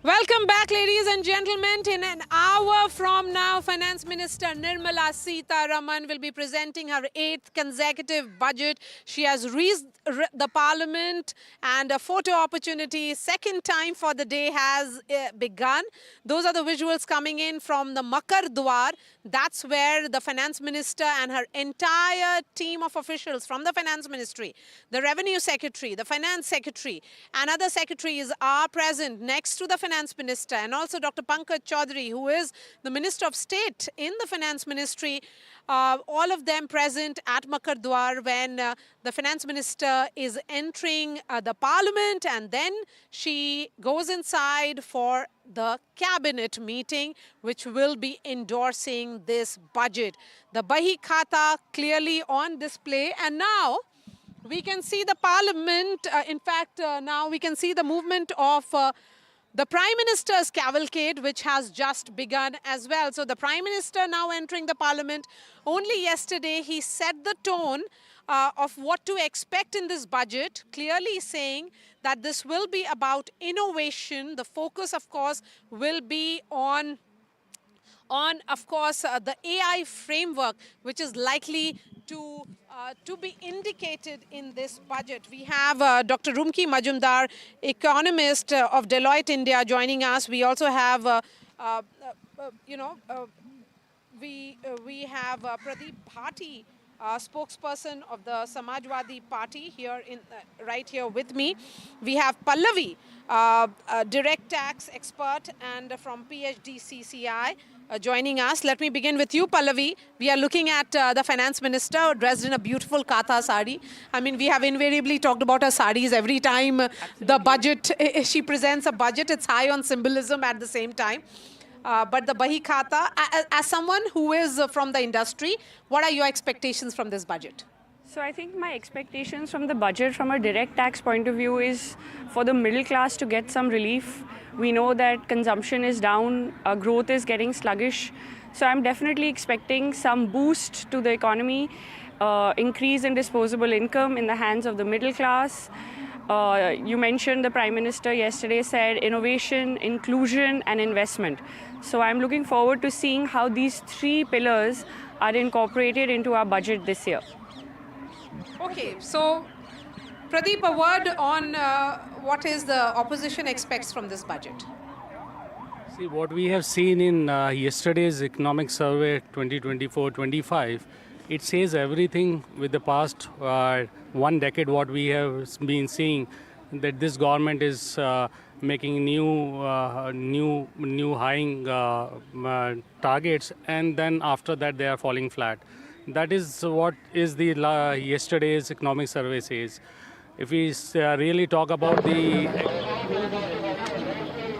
Welcome back, ladies and gentlemen. In an hour from now, Finance Minister Nirmala Sitharaman will be presenting her 8th consecutive budget. She has reached the parliament and a photo opportunity, second time for the day, has begun. Those are the visuals coming in from the Makar Dwar. That's where the Finance Minister and her entire team of officials from the Finance Ministry, the Revenue Secretary, the Finance Secretary and other secretaries are present next to the Finance Minister, and also Dr. Pankaj Chaudhary, who is the Minister of State in the Finance Ministry. All of them present at Makar Dwar when the Finance Minister is entering the Parliament, and then she goes inside for the cabinet meeting, which will be endorsing this budget. The Bahi Khata clearly on display, and now we can see the Parliament. Now we can see the movement of the Prime Minister's cavalcade, which has just begun as well. So the Prime Minister now entering the Parliament. Only yesterday he set the tone of what to expect in this budget, clearly saying that this will be about innovation. The focus, of course, will be on the AI framework, which is likely to be indicated in this budget. We have Dr. Rumki Majumdar, economist of Deloitte India, joining us. We also have, we have Pradeep Bhati, spokesperson of the Samajwadi Party, here right here with me. We have Pallavi, a direct tax expert and from PhD CCI, joining us. Let me begin with you, Pallavi. We are looking at the Finance Minister dressed in a beautiful Katha sari. I mean, we have invariably talked about her saris every time the budget, she presents a budget. It's high on symbolism at the same time. But the Bahi Khata, as someone who is from the industry, what are your expectations from this budget? So I think my expectations from the budget from a direct tax point of view is for the middle class to get some relief. We know that consumption is down, growth is getting sluggish. So I'm definitely expecting some boost to the economy, increase in disposable income in the hands of the middle class. You mentioned the Prime Minister yesterday said innovation, inclusion and investment. So I'm looking forward to seeing how these three pillars are incorporated into our budget this year. Okay, so Pradeep, a word on what is the opposition expects from this budget? See, what we have seen in yesterday's economic survey 2024-25, it says everything with the past 1 decade what we have been seeing, that this government is making new high targets, and then after that they are falling flat. That is what is the yesterday's economic survey says. If we really talk about the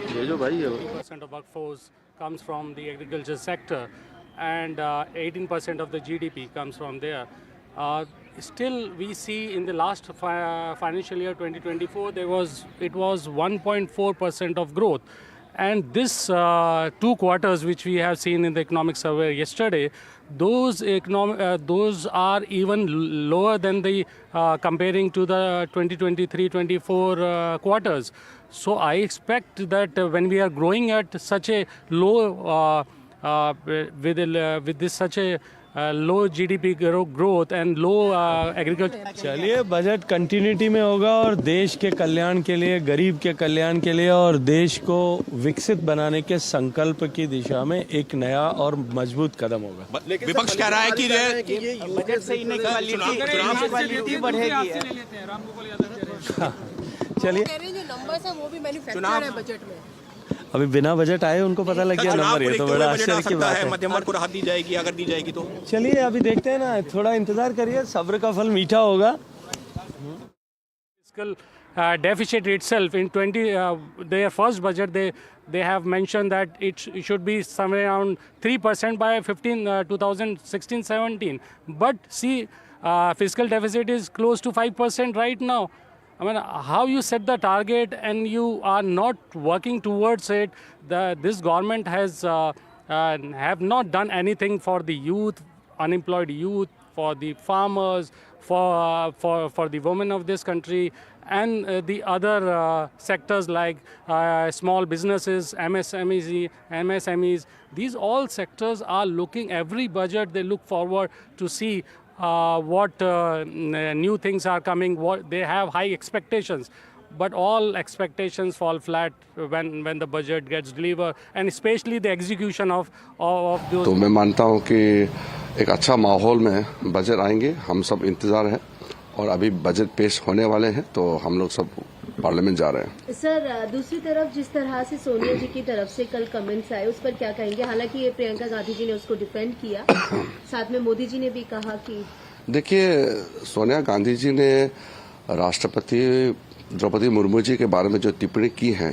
80% of workforce comes from the agriculture sector, and 18% of the GDP comes from there. Still, we see in the last financial year 2024, it was 1.4% of growth. And this 2 quarters which we have seen in the economic survey yesterday, those are even lower than the comparing to the 2023-24 quarters. So I expect that when we are growing at such a low with such a low GDP growth and low agriculture. चलिए budget continuity में होगा और देश के कल्याण के लिए, गरीब के कल्याण के लिए और देश को विकसित बनाने के संकल्प की दिशा में एक नया और मजबूत कदम होगा। विपक्ष कह रहा है कि ये बजट से इनक्वालिटी बढ़ेगी। चलिए जो नंबर्स हैं वो भी मैन्युफैक्चर है बजट में। अभी बिना बजट आए उनको पता लग गया नंबर, ये तो बड़ा आश्चर्य की बात है। मध्यम वर्ग को राहत दी जाएगी, अगर दी जाएगी तो। चलिए अभी देखते हैं ना, थोड़ा इंतजार करिए, सब्र का फल मीठा होगा। Fiscal deficit itself in their first budget, they have mentioned that it should be somewhere around 3% by 2016-17. But see, fiscal deficit is close to 5% right now. I mean, how you set the target and you are not working towards it. This government has have not done anything for the youth, unemployed youth, for the farmers, for the women of this country, and the other sectors like small businesses, MSMEs, these all sectors are looking, every budget they look forward to see what new things are coming, what they have high expectations. But all expectations fall flat when the budget gets delivered, and especially the execution of those. तो मैं मानता हूँ कि एक अच्छा माहौल में budget आएंगे, हम सब इंतजार है और अभी बजट पेश होने वाले हैं तो हम लोग सब पार्लियामेंट जा रहे हैं। सर, दूसरी तरफ जिस तरह से सोनिया जी की तरफ से कल कमेंट्स आए उस पर क्या कहेंगे? हालांकि ये प्रियंका गांधी जी ने उसको डिफेंड किया, साथ में मोदी जी ने भी कहा कि देखिए, सोनिया गांधी जी ने राष्ट्रपति द्रौपदी मुर्मू जी के बारे में जो टिप्पणी की है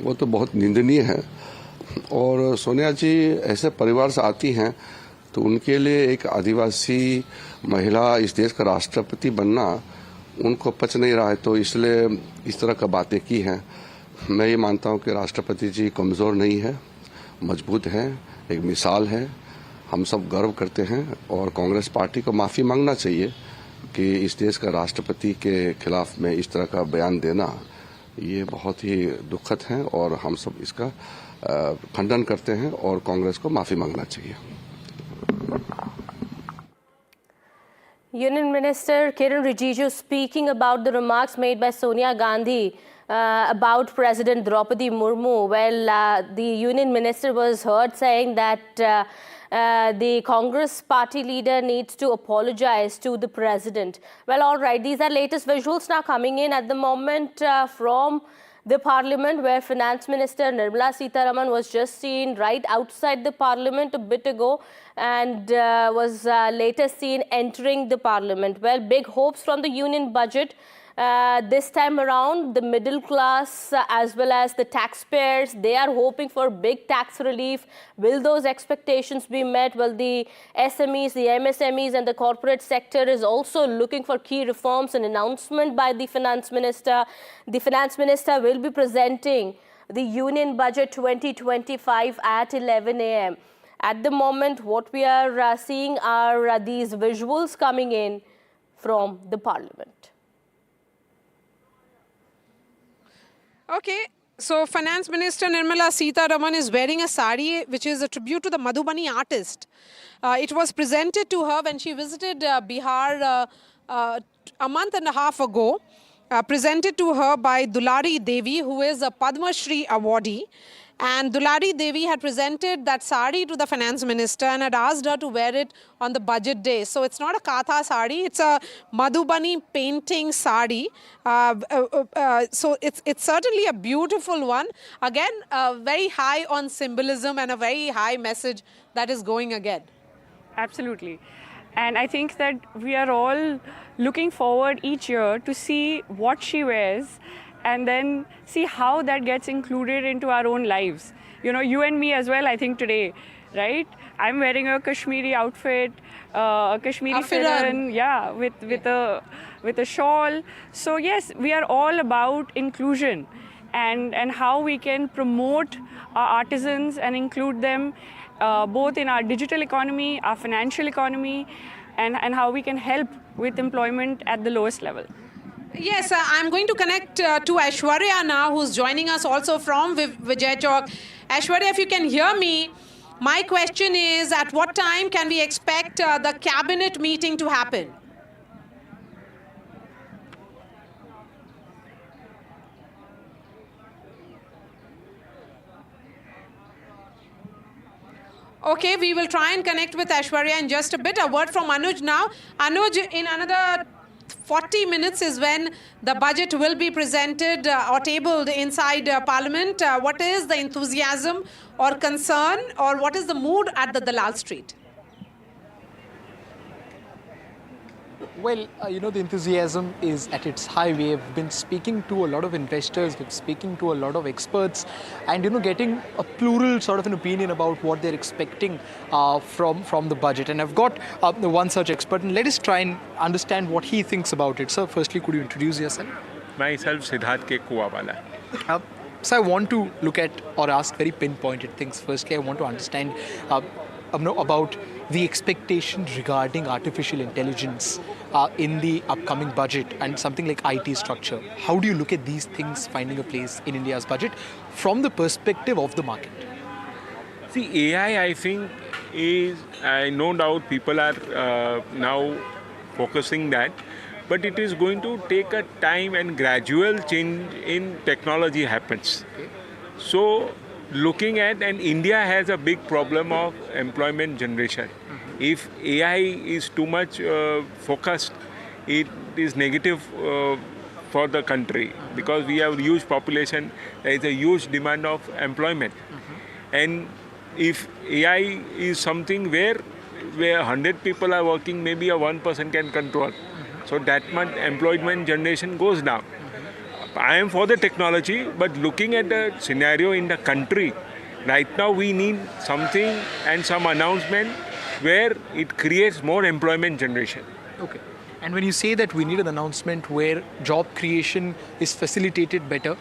वो तो बहुत निंदनीय है। और सोनिया जी ऐसे परिवार से आती हैं तो उनके लिए एक आदिवासी महिला इस देश का राष्ट्रपति बनना उनको पच नहीं रहा है, तो इसलिए इस तरह का बातें की हैं। मैं ये मानता हूँ कि राष्ट्रपति जी कमज़ोर नहीं है, मजबूत हैं, एक मिसाल है, हम सब गर्व करते हैं। और कांग्रेस पार्टी को माफ़ी मांगना चाहिए कि इस देश का राष्ट्रपति के खिलाफ में इस तरह का बयान देना ये बहुत ही दुखद है और हम सब इसका खंडन करते हैं और कांग्रेस को माफ़ी मांगना चाहिए। Union Minister Kiran Rijiju speaking about the remarks made by Sonia Gandhi about President Droupadi Murmu. Well, the Union Minister was heard saying that the Congress party leader needs to apologize to the president. Well, all right, these are latest visuals now coming in at the moment from the parliament, where Finance Minister Nirmala Sitharaman was just seen right outside the parliament a bit ago and was later seen entering the parliament. Well, big hopes from the union budget. This time around, the middle class as well as the taxpayers, they are hoping for big tax relief. Will those expectations be met? Well, the SMEs, the MSMEs and the corporate sector is also looking for key reforms. An announcement by the Finance Minister. The Finance Minister will be presenting the Union Budget 2025 at 11 a.m. At the moment, what we are seeing are these visuals coming in from the Parliament. Okay, so Finance Minister Nirmala Sitharaman is wearing a saree which is a tribute to the Madhubani artist. It was presented to her when she visited Bihar a month and a half ago. Presented to her by Dulari Devi, who is a Padma Shri awardee. And Dulari Devi had presented that sari to the Finance Minister and had asked her to wear it on the budget day. So it's not a Katha sari, it's a Madhubani painting sari. So it's certainly a beautiful one. Again, very high on symbolism and a very high message that is going again. Absolutely. And I think that we are all looking forward each year to see what she wears and then see how that gets included into our own lives. You know, you and me as well, I think today, right? I'm wearing a Kashmiri outfit, a Kashmiri firan, yeah, with a shawl. So yes, we are all about inclusion and how we can promote our artisans and include them both in our digital economy, our financial economy, and how we can help with employment at the lowest level. Yes, I'm going to connect to Aishwarya now, who's joining us also from Vijay Chowk. Aishwarya, if you can hear me, my question is, at what time can we expect the cabinet meeting to happen? Okay, we will try and connect with Aishwarya in just a bit. A word from Anuj now. Anuj, in another 40 minutes is when the budget will be presented or tabled inside Parliament. What is the enthusiasm or concern, or what is the mood at the Dalal Street? Well, the enthusiasm is at its high. We have been speaking to a lot of investors, we've been speaking to a lot of experts, and getting a plural sort of an opinion about what they're expecting from the budget. And I've got one such expert, and let us try and understand what he thinks about it. Sir, firstly, could you introduce yourself? Myself, Siddharth K. Kuwawala. So I want to look at or ask very pinpointed things. Firstly, I want to understand about the expectation regarding artificial intelligence in the upcoming budget and something like IT structure. How do you look at these things finding a place in India's budget from the perspective of the market? See, AI, I think, is no doubt people are now focusing that, but it is going to take a time and gradual change in technology happens. Okay. So, looking at, and India has a big problem of employment generation. If AI is too much focused, it is negative for the country because we have huge population, there is a huge demand of employment. And if AI is something where 100 people are working, maybe a 1% can control. So that much employment generation goes down. I am for the technology, but looking at the scenario in the country, right now we need something and some announcement where it creates more employment generation. Okay. And when you say that we need an announcement where job creation is facilitated better,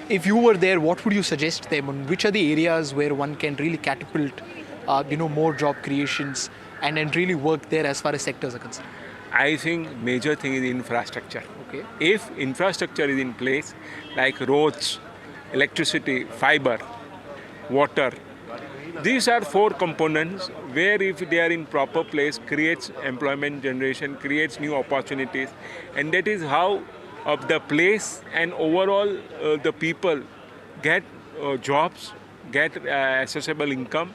if you were there, what would you suggest them on? Which are the areas where one can really catapult, more job creations and really work there as far as sectors are concerned? I think major thing is infrastructure. Okay. If infrastructure is in place, like roads, electricity, fiber, water, these are 4 components where if they are in proper place, creates employment generation, creates new opportunities, and that is how of the place and overall the people get jobs, get accessible income,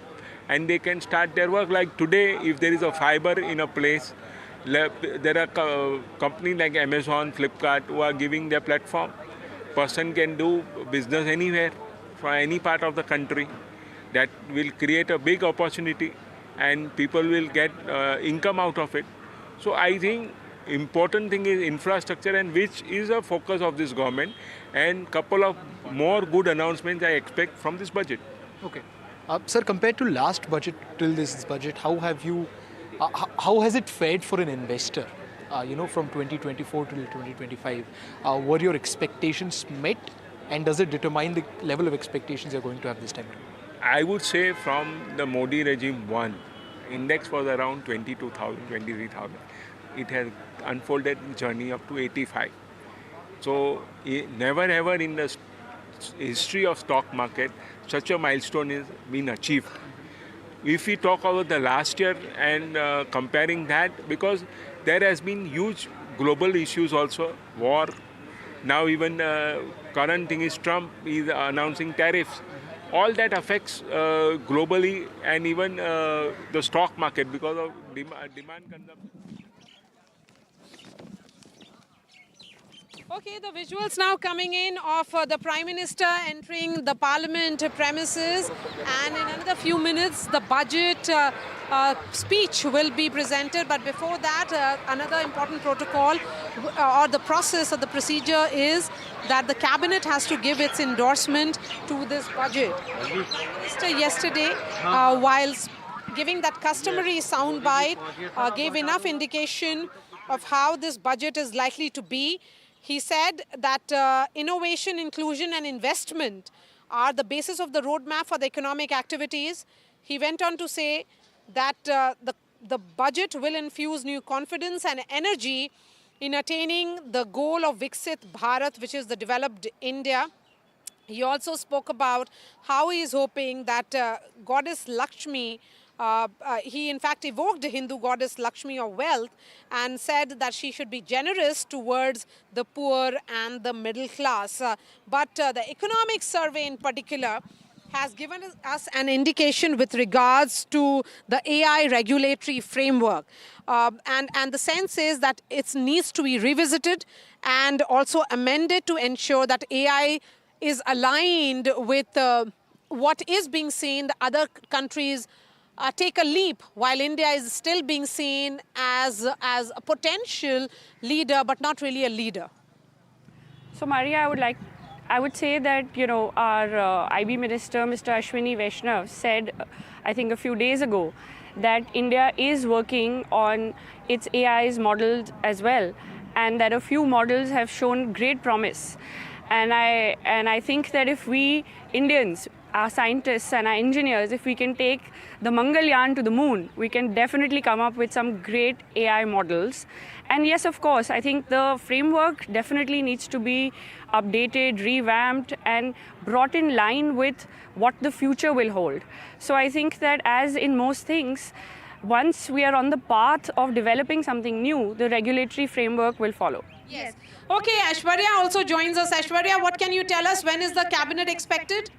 and they can start their work. Like today, if there is a fiber in a place, there are companies like Amazon, Flipkart who are giving their platform. Person can do business anywhere from any part of the country. That will create a big opportunity and people will get income out of it. So I think important thing is infrastructure, and which is a focus of this government, and couple of more good announcements I expect from this budget. Okay. Sir, compared to last budget till this budget, how has it fared for an investor? From 2024 till 2025, were your expectations met, and does it determine the level of expectations you're going to have this time? I would say from the Modi regime 1, index was around 22,000, 23,000. It has unfolded journey up to 85. So never ever in the history of stock market such a milestone has been achieved. If we talk about the last year and comparing that, because there has been huge global issues also, war. Now even current thing is Trump is announcing tariffs. All that affects globally and even the stock market because of demand consumption. Okay, the visuals now coming in of the Prime Minister entering the Parliament premises, and in another few minutes the budget speech will be presented. But before that, another important protocol or the process or the procedure is that the Cabinet has to give its endorsement to this budget. Minister yesterday, while giving that customary soundbite, gave enough indication of how this budget is likely to be. He said that innovation, inclusion and investment are the basis of the roadmap for the economic activities. He went on to say that the budget will infuse new confidence and energy in attaining the goal of Viksit Bharat, which is the developed India. He also spoke about how he is hoping that Goddess Lakshmi, he in fact evoked the Hindu goddess Lakshmi of wealth and said that she should be generous towards the poor and the middle class. But the economic survey in particular has given us an indication with regards to the AI regulatory framework. And the sense is that it needs to be revisited and also amended to ensure that AI is aligned with what is being seen. The other countries take a leap, while India is still being seen as a potential leader, but not really a leader. So, Maria, I would say that, our IB Minister, Mr. Ashwini Vaishnav, said, I think a few days ago, that India is working on its AI's models as well, and that a few models have shown great promise. And I think that if we Indians our scientists and our engineers, if we can take the Mangalyaan to the moon, we can definitely come up with some great AI models. And yes, of course, I think the framework definitely needs to be updated, revamped, and brought in line with what the future will hold. So I think that, as in most things, once we are on the path of developing something new, the regulatory framework will follow. Yes. Okay, Aishwarya also joins us. Aishwarya, what can you tell us? When is the cabinet expected?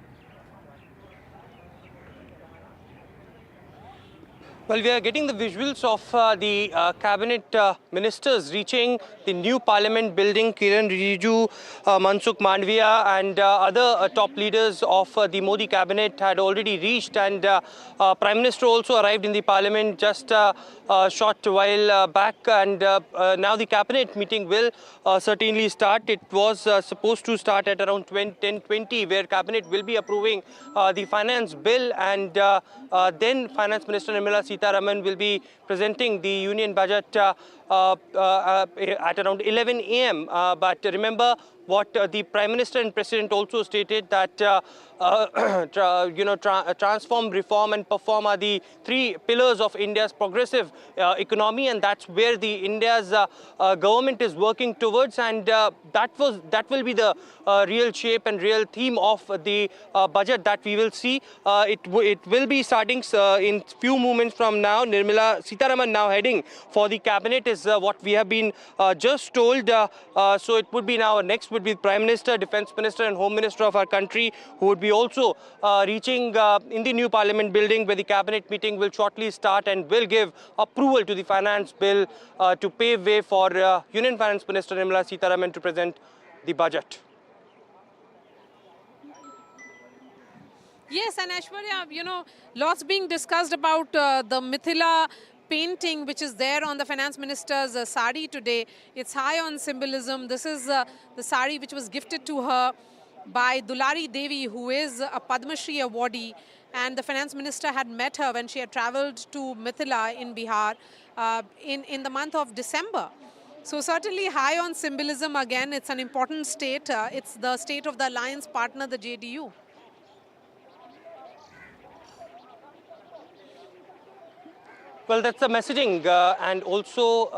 Well, we are getting the visuals of the cabinet ministers reaching the new parliament building. Kiran Rijiju, Mansukh Mandviya and other top leaders of the Modi cabinet had already reached, and Prime Minister also arrived in the parliament just a short while back, and now the cabinet meeting will certainly start. It was supposed to start at around 10:20, where cabinet will be approving the finance bill, and then Finance Minister Nirmala Sitharaman will be presenting the union budget at around 11 a.m. But remember what the Prime Minister and President also stated, that transform, reform and perform are the three pillars of India's progressive economy, and that's where the India's government is working towards, and that will be the real shape and real theme of the budget that we will see. It will be starting in few moments from now. Nirmala Sitharaman now heading for the cabinet is what we have been just told. So it would be now next would be Prime Minister, Defence Minister and Home Minister of our country, who would be also reaching in the new Parliament building, where the cabinet meeting will shortly start and will give approval to the finance bill to pave way for Union Finance Minister Nirmala Sitharaman to present the budget. Yes, and Aishwarya, lots being discussed about the Mithila painting which is there on the finance minister's saree today. It's high on symbolism. This is the saree which was gifted to her by Dulari Devi, who is a Padma Shri awardee, and the finance minister had met her when she had travelled to Mithila in Bihar in the month of December. So certainly high on symbolism again. It's an important state. It's the state of the alliance partner, the JDU. Well, that's the messaging, and also,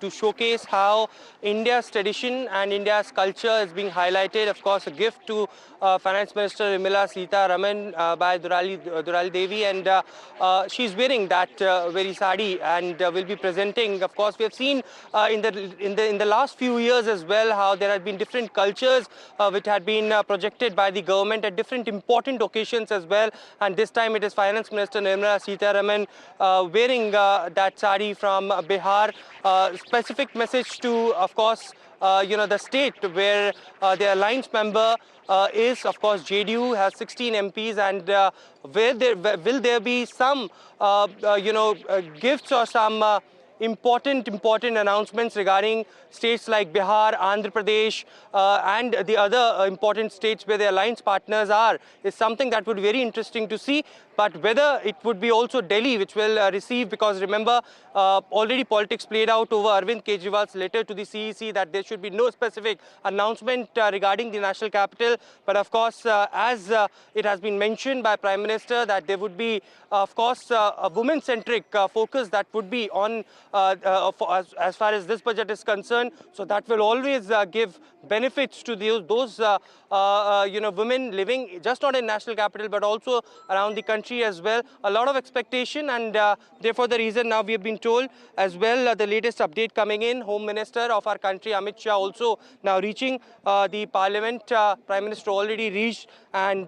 to showcase how India's tradition and India's culture is being highlighted. Of course, a gift to Finance Minister Nirmala Sitharaman by Dulari Devi, and she's wearing that very sari and will be presenting. Of course, we have seen in the last few years as well how there have been different cultures which had been projected by the government at different important occasions as well. And this time it is Finance Minister Nirmala Sitharaman wearing that sari from Bihar. Specific message to, of course, the state where the alliance member is, of course, JDU has 16 MPs, and will there be some, gifts or some important announcements regarding states like Bihar, Andhra Pradesh, and the other important states where the alliance partners are, is something that would be very interesting to see. But whether it would be also Delhi which will receive, because remember, already politics played out over Arvind Kejriwal's letter to the CEC that there should be no specific announcement regarding the national capital. But of course, as it has been mentioned by Prime Minister, that there would be, of course, a women-centric focus that would be on as far as this budget is concerned. So that will always give benefits to those women living just not in national capital but also around the country as well. A lot of expectation, and therefore the reason now we have been told as well, the latest update coming in, Home Minister of our country Amit Shah also now reaching the Parliament. Prime Minister already reached, and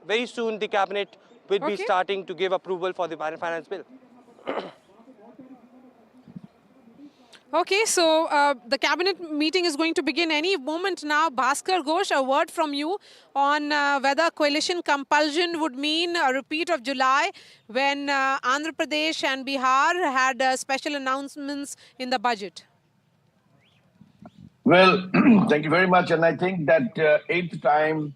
very soon the cabinet will be starting to give approval for the finance bill. Okay, so the cabinet meeting is going to begin any moment now. Bhaskar Ghosh, a word from you on whether coalition compulsion would mean a repeat of July, when Andhra Pradesh and Bihar had special announcements in the budget. Well, thank you very much. And I think that eighth time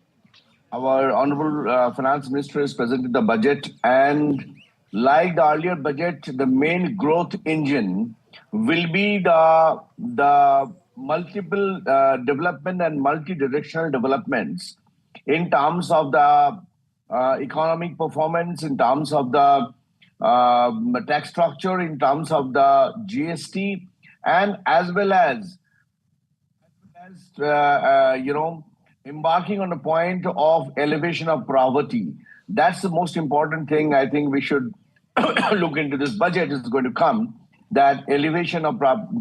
our Honorable Finance Minister has presented the budget, and like the earlier budget, the main growth engine will be the multiple development and multi-directional developments in terms of the economic performance, in terms of the tax structure, in terms of the GST, and as well as embarking on a point of elevation of poverty. That's the most important thing I think we should look into. This budget is going to come, that elevation of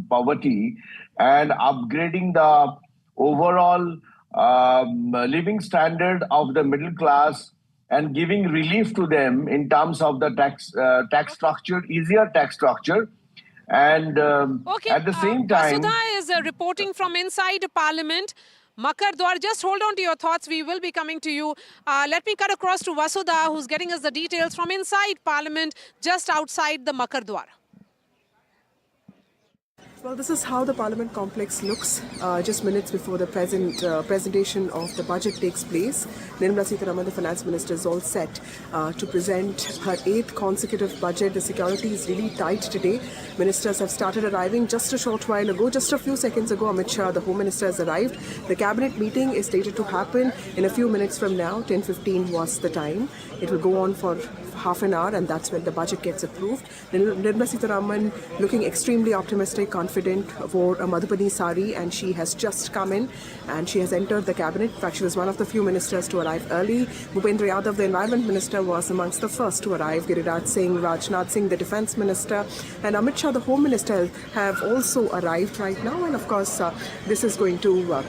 poverty and upgrading the overall living standard of the middle class and giving relief to them in terms of the tax structure, easier tax structure. And at the same time... Vasudha is reporting from inside Parliament. Makar Dwar, just hold on to your thoughts. We will be coming to you. Let me cut across to Vasudha, who's getting us the details from inside Parliament, just outside the Makar Dwar. Well, this is how the Parliament complex looks just minutes before the presentation of the budget takes place. Nirmala Sitharaman, the Finance Minister, is all set to present her 8th consecutive budget. The security is really tight today. Ministers have started arriving just a short while ago. Just a few seconds ago, Amit Shah, the Home Minister, has arrived. The Cabinet meeting is slated to happen in a few minutes from now. 10:15 was the time. It will go on for half an hour, and that's when the budget gets approved. Nirmala Sitharaman looking extremely optimistic, confident, for a Madhubani saree, and she has just come in and she has entered the cabinet. In fact, she was one of the few ministers to arrive early. Bhupendra Yadav, the Environment Minister, was amongst the first to arrive. Giriraj Singh, Rajnath Singh, the Defence Minister, and Amit Shah, the Home Minister, have also arrived right now. And of course, this is going to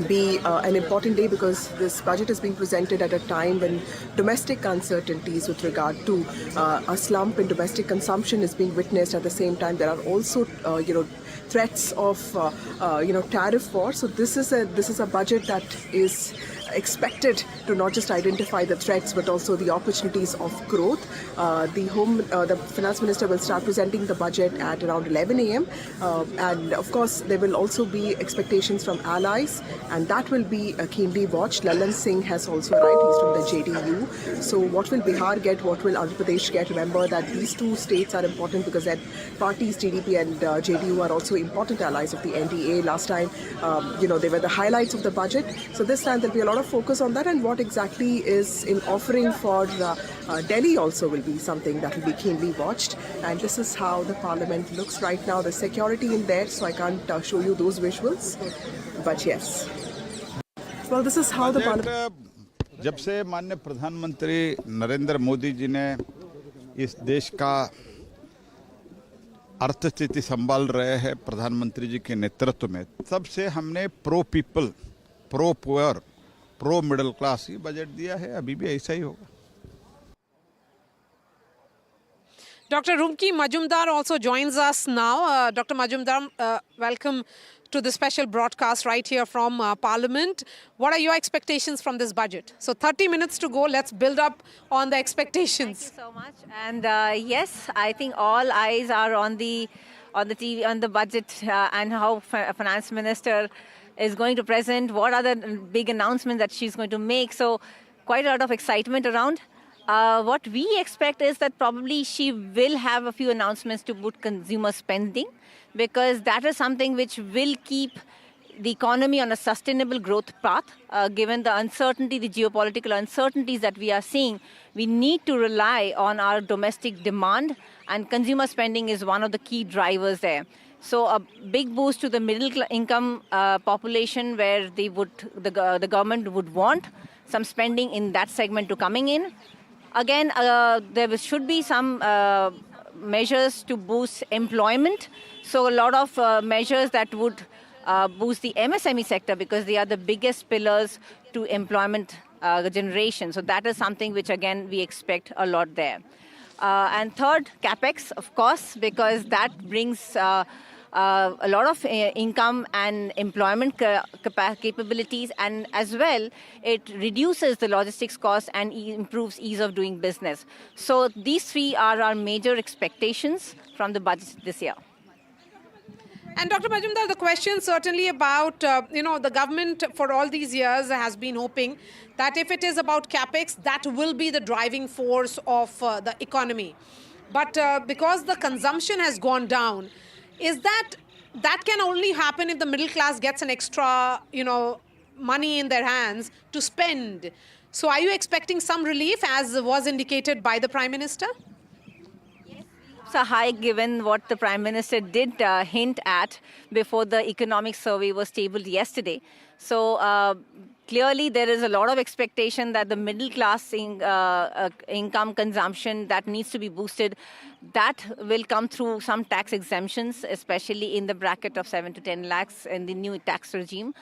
be an important day because this budget is being presented at a time when domestic uncertainties with regard to a slump in domestic consumption is being witnessed. At the same time, there are also threats of tariff war. So this is a budget that is expected to not just identify the threats but also the opportunities of growth. The Finance Minister will start presenting the budget at around 11 a.m. And of course there will also be expectations from allies, and that will be keenly watched. Lalan Singh has also arrived. He's from the JDU. So what will Bihar get? What will Andhra Pradesh get? Remember that these two states are important because their parties, TDP and JDU, are also important allies of the NDA. Last time, they were the highlights of the budget. So this time there'll be a lot of focus on that, and what exactly is in offering for Delhi also will be something that will be keenly watched. And this is how the Parliament looks right now. The security in there, so I can't show you those visuals, but yes. Well, this is how the Parliament... जब से माननीय प्रधानमंत्री नरेंद्र मोदी जी ने इस देश का अर्थस्थिति संभाल रहे हैं प्रधानमंत्री जी के नेतृत्व में, तब से हमने pro people, pro poor, pro middle class ही बजट दिया है. अभी भी ऐसा ही होगा. Dr. Rumki Majumdar also joins us now. Dr. Majumdar, welcome to the special broadcast right here from Parliament. What are your expectations from this budget? So 30 minutes to go. Let's build up on the expectations. Thank you so much. And yes, I think all eyes are on the TV, on the budget and how Finance Minister is going to present, what are the big announcements that she's going to make. So quite a lot of excitement around. What we expect is that probably she will have a few announcements to boost consumer spending, because that is something which will keep the economy on a sustainable growth path. Given the uncertainty, the geopolitical uncertainties that we are seeing, we need to rely on our domestic demand, and consumer spending is one of the key drivers there. So a big boost to the middle income population, where the government would want some spending in that segment to coming in. Again, there should be some measures to boost employment. So a lot of measures that would boost the MSME sector, because they are the biggest pillars to employment generation. So that is something which, again, we expect a lot there. And third, CapEx, of course, because that brings a lot of income and employment capabilities, and as well, it reduces the logistics cost and improves ease of doing business. So these three are our major expectations from the budget this year. And Dr. Majumdar, the question certainly about, the government for all these years has been hoping that if it is about CapEx, that will be the driving force of the economy. But because the consumption has gone down, is that can only happen if the middle class gets an extra, money in their hands to spend. So are you expecting some relief as was indicated by the Prime Minister? So high given what the Prime Minister did hint at before the economic survey was tabled yesterday. So clearly there is a lot of expectation that the middle class income consumption that needs to be boosted, that will come through some tax exemptions, especially in the bracket of 7 to 10 lakhs in the new tax regime.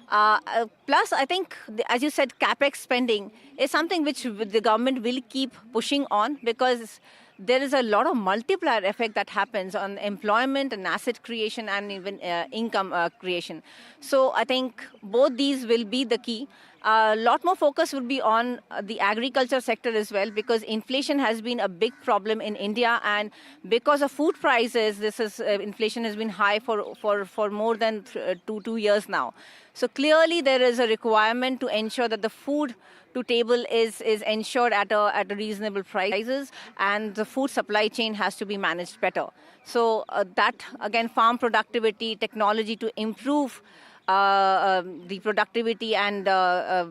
Plus, I think, as you said, capex spending is something which the government will keep pushing on, because there is a lot of multiplier effect that happens on employment and asset creation and even income creation. So I think both these will be the key. A lot more focus will be on the agriculture sector as well, because inflation has been a big problem in India, and because of food prices, inflation has been high for more than 2 years now. So clearly there is a requirement to ensure that the food to table is ensured at a reasonable prices, and the food supply chain has to be managed better. So that, again, farm productivity, technology to improve the productivity and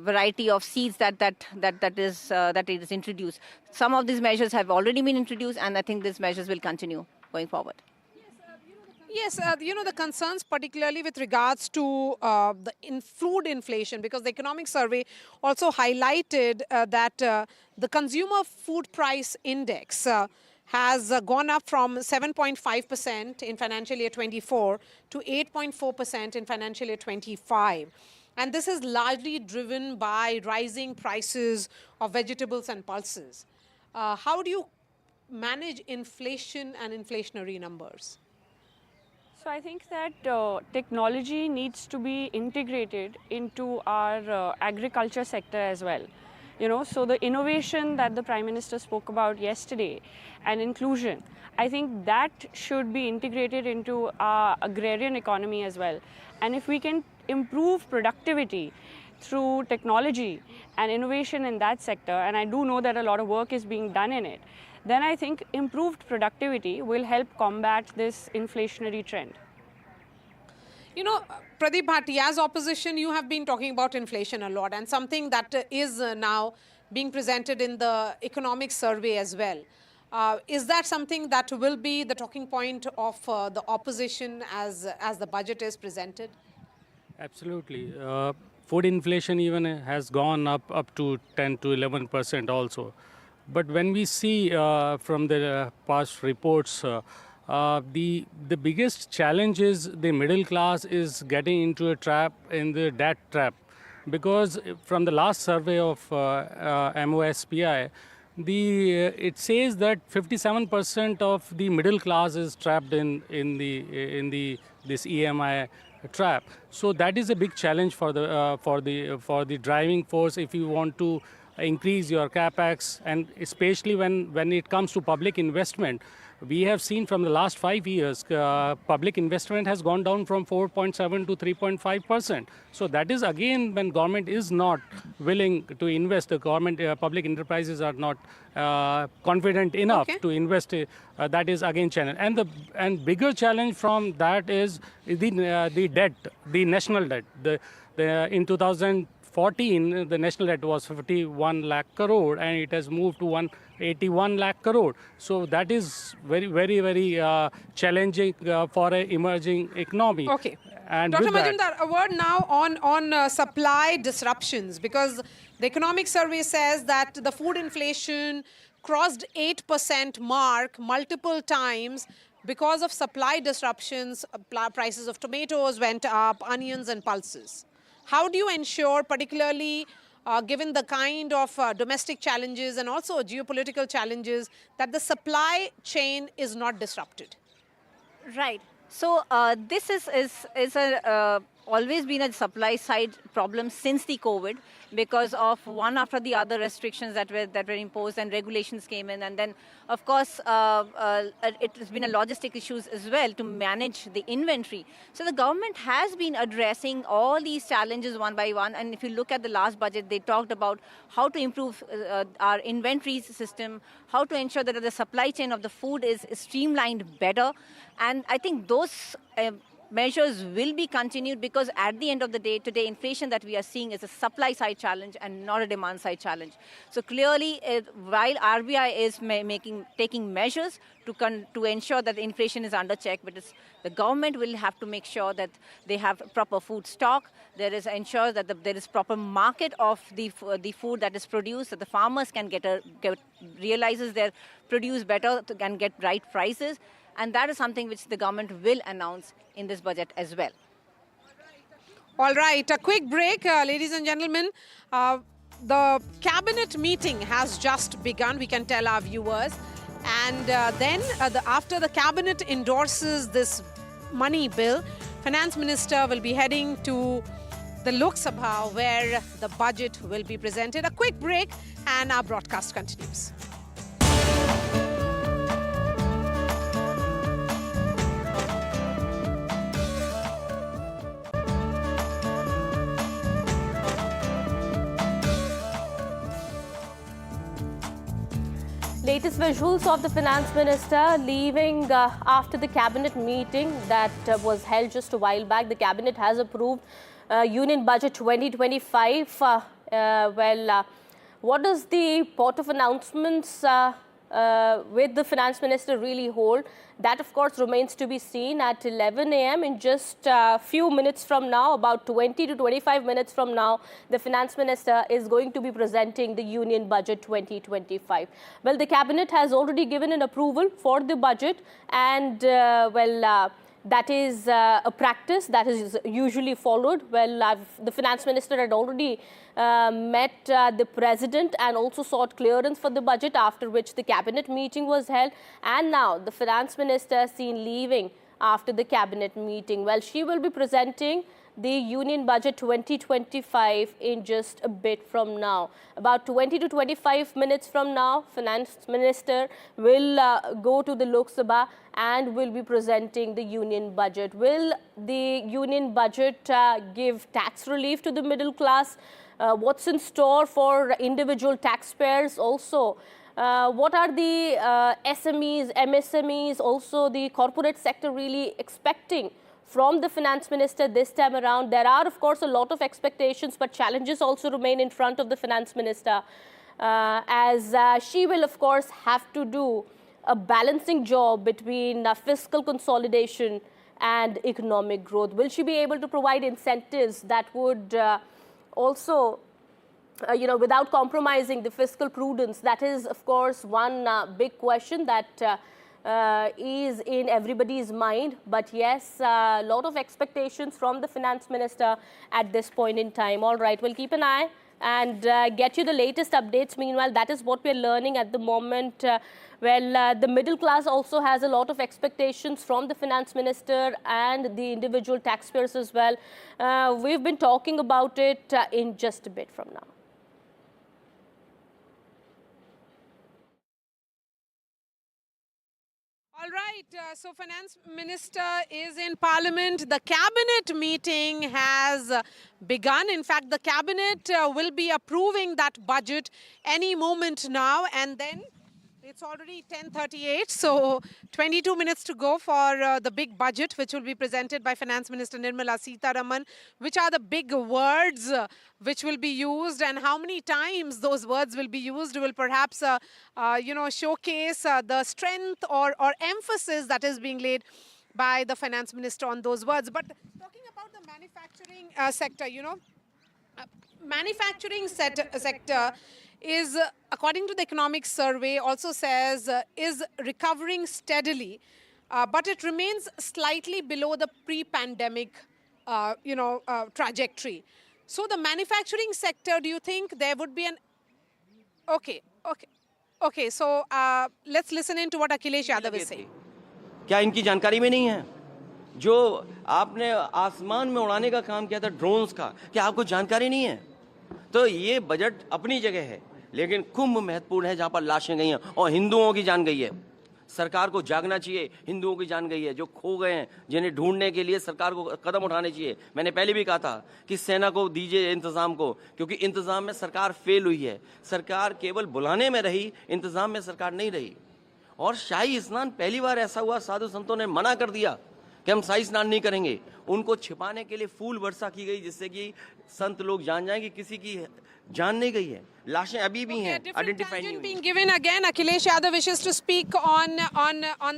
variety of seeds that is introduced. Some of these measures have already been introduced, and I think these measures will continue going forward. Yes, the concerns particularly with regards to the food inflation, because the economic survey also highlighted that the consumer food price index has gone up from 7.5% in financial year 24 to 8.4% in financial year 25. And this is largely driven by rising prices of vegetables and pulses. How do you manage inflation and inflationary numbers? So I think that technology needs to be integrated into our agriculture sector as well. So the innovation that the Prime Minister spoke about yesterday and inclusion, I think that should be integrated into our agrarian economy as well. And if we can improve productivity through technology and innovation in that sector, and I do know that a lot of work is being done in it, then I think improved productivity will help combat this inflationary trend. Pradeep Bharti, as opposition, you have been talking about inflation a lot, and something that is now being presented in the economic survey as well. Is that something that will be the talking point of the opposition as the budget is presented? Absolutely. Food inflation even has gone up to 10 to 11% also. But when we see from the past reports, the biggest challenge is the middle class is getting into a trap, in the debt trap. Because from the last survey of MOSPI, it says that 57% of the middle class is trapped in this EMI trap. So that is a big challenge for the driving force if you want to increase your capex, and especially when it comes to public investment. We have seen from the last 5 years, public investment has gone down from 4.7 to 3.5%. So that is again when government is not willing to invest. The government, public enterprises are not confident enough to invest. That is again challenge. And bigger challenge from that is the debt, the national debt. In 2014, the national debt was 51 lakh crore, and it has moved to 181 lakh crore. So that is very, very, very challenging for an emerging economy. Okay. And Dr. Majumdar, a word now on supply disruptions, because the economic survey says that the food inflation crossed 8% mark multiple times because of supply disruptions. Prices of tomatoes went up, onions and pulses. How do you ensure, particularly given the kind of domestic challenges and also geopolitical challenges, that the supply chain is not disrupted? Right. So this is always been a supply side problem since the COVID, because of one after the other restrictions that were imposed and regulations came in, and then of course it has been a logistic issues as well to manage the inventory. So the government has been addressing all these challenges one by one, and if you look at the last budget, they talked about how to improve our inventory system, how to ensure that the supply chain of the food is streamlined better, and I think those measures will be continued, because at the end of the day, today, inflation that we are seeing is a supply side challenge and not a demand side challenge. So clearly, while RBI is taking measures to ensure that the inflation is under check, but the government will have to make sure that they have proper food stock. Ensure that there is proper market of the food that is produced, that the farmers can realizes their produce better and get right prices. And that is something which the government will announce in this budget as well. All right, a quick break, ladies and gentlemen. The cabinet meeting has just begun, we can tell our viewers. And then after the cabinet endorses this money bill, Finance Minister will be heading to the Lok Sabha, where the budget will be presented. A quick break and our broadcast continues. Latest visuals of the Finance Minister leaving after the cabinet meeting that was held just a while back. The cabinet has approved Union Budget 2025. What does the pot of announcements with the Finance Minister really hold? That, of course, remains to be seen at 11 a.m. in just a few minutes from now, about 20 to 25 minutes from now. The Finance Minister is going to be presenting the Union Budget 2025. Well, the Cabinet has already given an approval for the budget, and that is a practice that is usually followed. Well, the Finance Minister had already met the President and also sought clearance for the budget, after which the Cabinet meeting was held. And now the Finance Minister seen leaving after the Cabinet meeting. Well, she will be presenting the Union Budget 2025 in just a bit from now. About 20 to 25 minutes from now, Finance Minister will go to the Lok Sabha and will be presenting the Union Budget. Will the Union Budget give tax relief to the middle class? What's in store for individual taxpayers also? What are the SMEs, MSMEs, also the corporate sector really expecting from the Finance Minister this time around? There are, of course, a lot of expectations, but challenges also remain in front of the Finance Minister, as she will, of course, have to do a balancing job between fiscal consolidation and economic growth. Will she be able to provide incentives that would also, without compromising the fiscal prudence? That is, of course, one big question that is in everybody's mind. But yes, a lot of expectations from the Finance Minister at this point in time. All right, we'll keep an eye and get you the latest updates. Meanwhile, that is what we're learning at the moment. The middle class also has a lot of expectations from the Finance Minister and the individual taxpayers as well. We've been talking about it in just a bit from now. All right, so Finance Minister is in Parliament. The Cabinet meeting has begun. In fact, the Cabinet will be approving that budget any moment now, and then it's already 10:38, so 22 minutes to go for the big budget, which will be presented by Finance Minister Nirmala Sitharaman. Which are the big words which will be used, and how many times those words will be used will perhaps, showcase the strength or emphasis that is being laid by the Finance Minister on those words. But talking about the manufacturing sector, manufacturing sector is, according to the economic survey, also says is recovering steadily, but it remains slightly below the pre-pandemic, trajectory. So the manufacturing sector, do you think there would be an... Okay. So let's listen in to what Akhilesh Yadav is saying. क्या इनकी जानकारी में नहीं है? जो आपने आसमान में उड़ाने का काम किया था ड्रोन्स का, क्या आपको जानकारी नहीं है? तो ये बजट अपनी जगह है, लेकिन कुंभ महत्वपूर्ण है जहां पर लाशें गई हैं और हिंदुओं की जान गई है. सरकार को जागना चाहिए, हिंदुओं की जान गई है, जो खो गए हैं, जिन्हें ढूंढने के लिए सरकार को कदम उठाने चाहिए. मैंने पहले भी कहा था कि सेना को दीजिए इंतजाम को, क्योंकि इंतजाम में सरकार फेल हुई है. सरकार केवल बुलाने में रही, इंतजाम में सरकार नहीं रही. और शाही स्नान पहली बार ऐसा हुआ, साधु संतों ने मना कर दिया कि हम शाही स्नान नहीं करेंगे। उनको छिपाने के लिए फूल वर्षा की गई, जिससे कि संत लोग जान जाएं कि किसी की जान नहीं गई है, लाशें अभी भी हैं, आइडेंटिफाई नहीं हुई। Being given again, Akhilesh Yadav wishes to speak on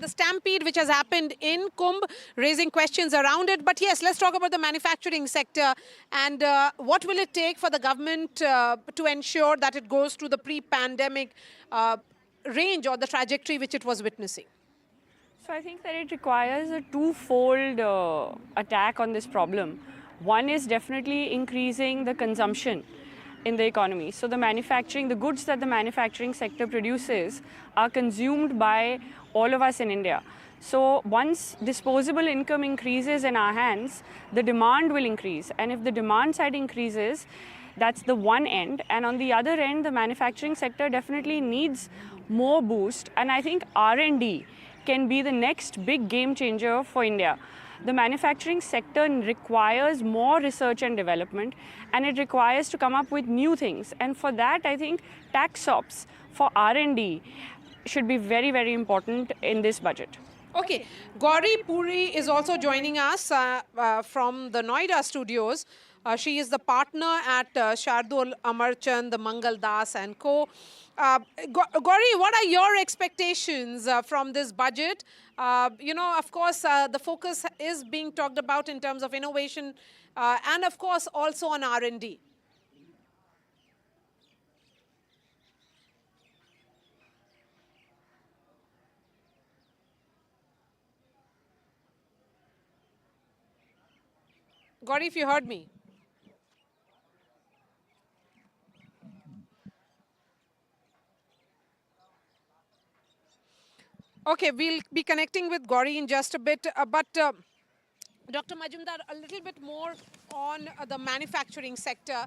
the stampede which has happened in Kumbh, raising questions around it. But yes, let's talk about the manufacturing sector and what will it take for the government to ensure that it goes to the pre-pandemic range or the trajectory which it was witnessing. So I think that it requires a twofold attack on this problem. One is definitely increasing the consumption in the economy. So the goods that the manufacturing sector produces are consumed by all of us in India. So once disposable income increases in our hands, the demand will increase. And if the demand side increases, that's the one end. And on the other end, the manufacturing sector definitely needs more boost. And I think R&D can be the next big game changer for India. The manufacturing sector requires more research and development, and it requires to come up with new things. And for that, I think tax SOPs for R&D should be very, very important in this budget. Okay, Gauri Puri is also joining us from the Noida studios. She is the partner at Shardul Amarchand, the Mangal Das and Co. Gauri, what are your expectations from this budget? You know, of course, the focus is being talked about in terms of innovation and, of course, also on R&D. Gauri, if you heard me. Okay, we'll be connecting with Gauri in just a bit, but Dr. Majumdar, a little bit more on the manufacturing sector,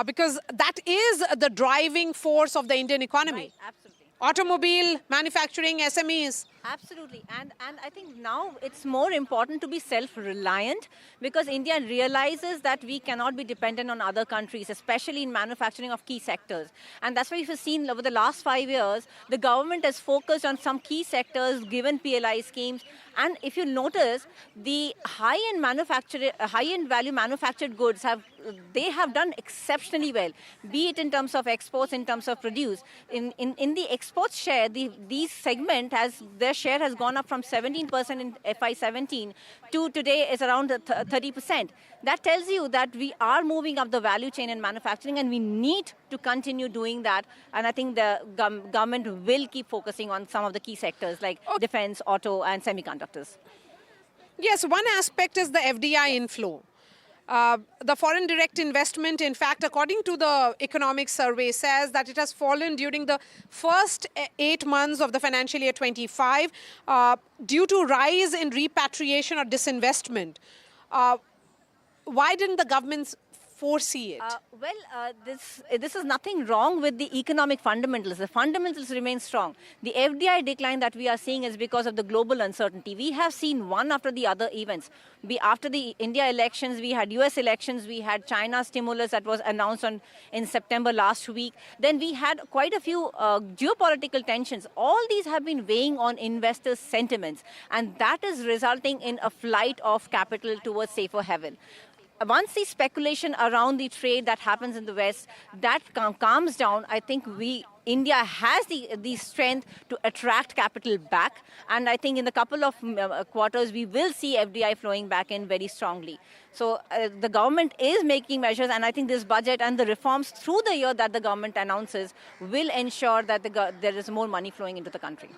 because that is the driving force of the Indian economy. Right, absolutely. Automobile, manufacturing, SMEs. Absolutely. And I think now it's more important to be self-reliant, because India realizes that we cannot be dependent on other countries, especially in manufacturing of key sectors. And that's why we've seen over the last 5 years, the government has focused on some key sectors, given PLI schemes. And if you notice, the high-end value manufactured goods have done exceptionally well, be it in terms of exports, in terms of produce. In the exports share, these segment their share has gone up from 17% in FY17 to today is around 30%. That tells you that we are moving up the value chain in manufacturing, and we need to continue doing that. And I think the government will keep focusing on some of the key sectors like defense, auto, and semiconductors. Yes, one aspect is the FDI inflow. The foreign direct investment, in fact, according to the economic survey, says that it has fallen during the first 8 months of the financial year 25 due to rise in repatriation or disinvestment. Why didn't the government foresee it? This is nothing wrong with the economic fundamentals. The fundamentals remain strong. The FDI decline that we are seeing is because of the global uncertainty. We have seen one after the other events. After the India elections, we had US elections, we had China stimulus that was announced in September last week. Then we had quite a few geopolitical tensions. All these have been weighing on investors' sentiments, and that is resulting in a flight of capital towards safer haven. Once the speculation around the trade that happens in the West, that calms down, I think India has the strength to attract capital back. And I think in a couple of quarters, we will see FDI flowing back in very strongly. So the government is making measures, and I think this budget and the reforms through the year that the government announces will ensure that there is more money flowing into the country.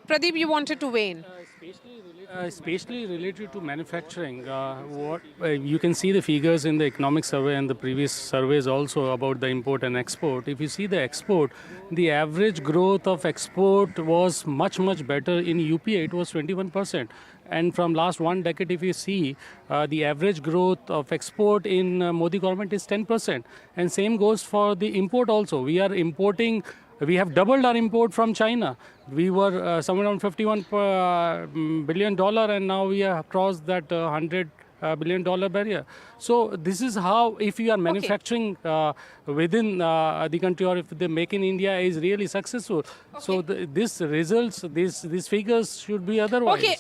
Pradeep, you wanted to weigh in. Especially related to manufacturing, you can see the figures in the economic survey and the previous surveys also about the import and export. If you see the export, the average growth of export was much, much better. In UPA, it was 21%. And from last 1 decade, if you see, the average growth of export in Modi government is 10%. And same goes for the import also. We are importing. We have doubled our import from China. We were somewhere around $51 billion, and now we have crossed that $100 billion barrier. So this is how, if you are manufacturing within the country, or if the Make in India is really successful. So these results, these figures should be otherwise. Okay.